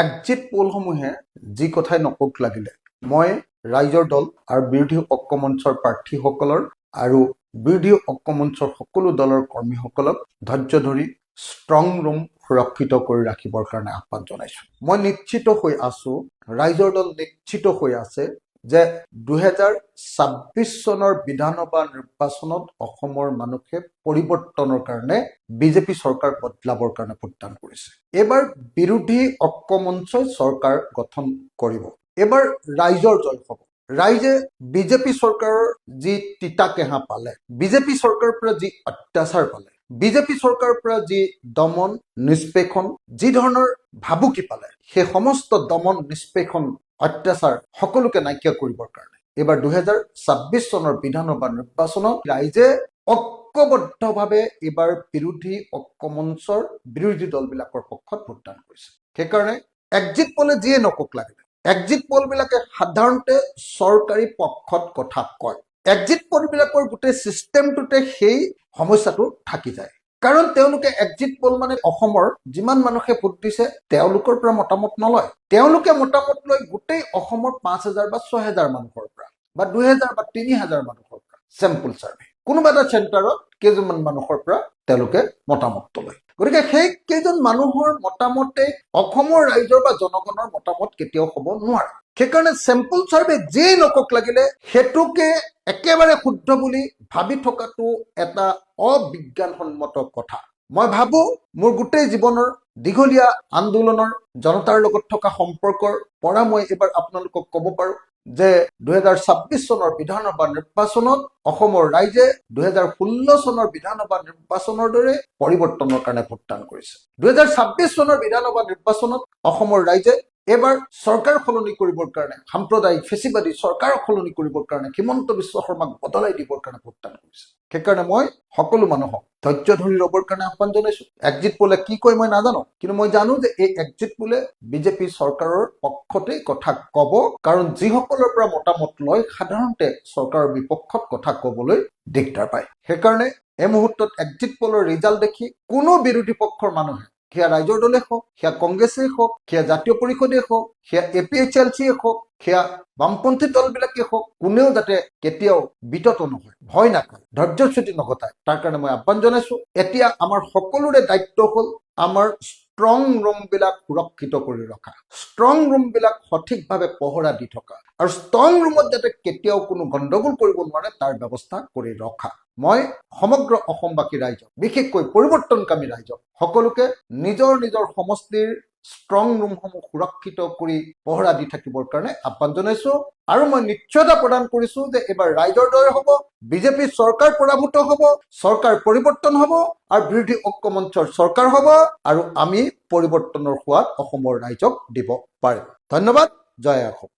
Exit পোলসমূহে যি কথাই নকওক লাগিলে মই ৰাইজৰ দল আৰু বিৰোধী ঐক্যমঞ্চৰ প্ৰাৰ্থীসকলৰ আৰু বিৰোধী ঐক্যমঞ্চৰ সকলো দলৰ কৰ্মীসকলক ধৈৰ্য ধৰি ষ্ট্ৰং ৰুম সুৰক্ষিত কৰি ৰাখিবৰ কাৰণে আহ্বান জনাইছো। মই নিশ্চিত হৈ আছো, ৰাইজৰ দল নিশ্চিত হৈ আছে যে 2026 চনৰ বিধানসভা নিৰ্বাচনত অসমৰ মানুহে পৰিৱৰ্তনৰ কাৰণে বিজেপি চৰকাৰ বদলাবৰ কাৰণে ভোটদান কৰিছে। এবাৰ বিৰোধী ঐক্যমঞ্চই চৰকাৰ গঠন কৰিব। এবাৰ ৰাইজৰ জয় হ'ব। ৰাইজে বিজেপি চৰকাৰৰ যি তিতা কেহা পালে, বিজেপি চৰকাৰৰ পৰা যি অত্যাচাৰ পালে, বিজেপি চৰকাৰৰ পৰা যি দমন নিষ্পেষণ, যি ধৰণৰ ভাবুকি পালে, সেই সমস্ত দমন নিষ্পেষণ অত্যাচাৰ সকলোকে নাইকিয়া কৰিবৰ কাৰণে এবাৰ 2026 চনৰ বিধানসভা নিৰ্বাচনত ৰাইজে ঐক্যবদ্ধভাৱে এবাৰ বিৰোধী ঐক্যমঞ্চৰ বিৰোধী দলবিলাকৰ পক্ষত ভোটদান কৰিছে। সেইকাৰণে এক্সিট পোলে যিয়ে নকওক লাগিলে, এক্সিট পোলবিলাকে সাধাৰণতে চৰকাৰী পক্ষত কথা কয়। এক্সিট পোলবিলাকৰ গোটেই চিষ্টেমটোতে সেই সমস্যাটো থাকি যায়। কাৰণ তেওঁলোকে এক্সিট পোল মানে অসমৰ যিমান মানুহে ভোট দিছে তেওঁলোকৰ পৰা মতামত নলয়। তেওঁলোকে মতামত লয় গোটেই অসমৰ 5,000 বা 6,000 মানুহৰ পৰা বা 2,000 বা 3,000 মানুহৰ পৰা চেম্পল চাৰ্ভে। কোনোবা এটা চেণ্টাৰত কেইজনমান মানুহৰ পৰা তেওঁলোকে মতামত লয়। গতিকে সেই কেইজন মানুহৰ মতামতে অসমৰ ৰাইজৰ বা জনগণৰ মতামত কেতিয়াও হ'ব নোৱাৰে। সেইকাৰণে চেম্পল চাৰ্ভে যিয়ে নকওক লাগিলে সেইটোকে একেবাৰে শুদ্ধ বুলি ভাবি থকাটো এটা অবিজ্ঞানসন্মত কথা। মই ভাবো মোৰ গোটেই জীৱনৰ দীঘলীয়া আন্দোলনৰ জনতাৰ লগত থকা সম্পৰ্কৰ পৰা মই এবাৰ আপোনালোকক ক'ব পাৰো যে 2026 চনৰ বিধানসভা নিৰ্বাচনত অসমৰ ৰাইজে 2016 চনৰ বিধানসভা নিৰ্বাচনৰ দৰে পৰিৱৰ্তনৰ কাৰণে ভোটদান কৰিছে। 2026 চনৰ বিধানসভা নিৰ্বাচনত অসমৰ ৰাইজে এবাৰ চৰকাৰ সলনি কৰিবৰ কাৰণে, সাম্প্ৰদায়িক ফেচিবাদী চৰকাৰ সলনি কৰিবৰ কাৰণে, হিমন্ত বিশ্ব শৰ্মাক বদলাই দিবৰ কাৰণে ভোটদান কৰিছে। সেইকাৰণে মই সকলো মানুহক ধৈৰ্য ধৰি ৰবৰ কাৰণে আহ্বান জনাইছো। এক্সিট পোলে কি কয় মই নাজানো, কিন্তু মই জানো যে এই এক্সিট পোলে বিজেপি চৰকাৰৰ পক্ষতেই কথা কব। কাৰণ যিসকলৰ পৰা মতামত লয় সাধাৰণতে চৰকাৰৰ বিপক্ষত কথা কবলৈ দিগদাৰ পায়। সেইকাৰণে এই মুহূৰ্তত এক্সিট পোলৰ ৰিজাল্ট দেখি কোনো বিৰোধী পক্ষৰ মানুহে, সেয়া ৰাইজৰ দলে হওক, সেয়া কংগ্ৰেছেই হওক, সেয়া জাতীয় পৰিষদেই হওক, সেয়া APHLCয়ে হওক, সেয়া বামপন্থী দলবিলাকেই হওক, কোনেও যাতে কেতিয়াও বিতত নহয়, ভয় নাখায়, ধৈৰ্যচ্যুতি নঘটায়, তাৰ কাৰণে মই আহ্বান জনাইছো। এতিয়া আমাৰ সকলোৰে দায়িত্ব হ'ল আমাৰ ষ্ট্ৰং ৰুমবিলাক সুৰক্ষিত কৰি ৰখা, ষ্ট্ৰং ৰুমবিলাক সঠিকভাৱে পহৰা দি থকা আৰু ষ্ট্ৰং ৰুমত যাতে কেতিয়াও কোনো গণ্ডগোল কৰিব নোৱাৰে তাৰ ব্যৱস্থা কৰি ৰখা। মই সমগ্ৰ অসমবাসী ৰাইজক, বিশেষকৈ পৰিৱৰ্তনকামী ৰাইজক সকলোকে নিজৰ নিজৰ সমষ্টিৰ ষ্ট্ৰং ৰুমসমূহ সুৰক্ষিত কৰি পহৰা দি থাকিবৰ কাৰণে আহ্বান জনাইছো। আৰু মই নিশ্চয়তা প্ৰদান কৰিছো যে এবাৰ ৰাইজৰ দৰে হ'ব, বিজেপি চৰকাৰ পৰাভূত হ'ব, চৰকাৰ পৰিৱৰ্তন হ'ব আৰু বিৰোধী ঐক্যমঞ্চৰ চৰকাৰ হ'ব আৰু আমি পৰিৱৰ্তনৰ সোৱাদ অসমৰ ৰাইজক দিব পাৰিম। ধন্যবাদ। জয় অসম।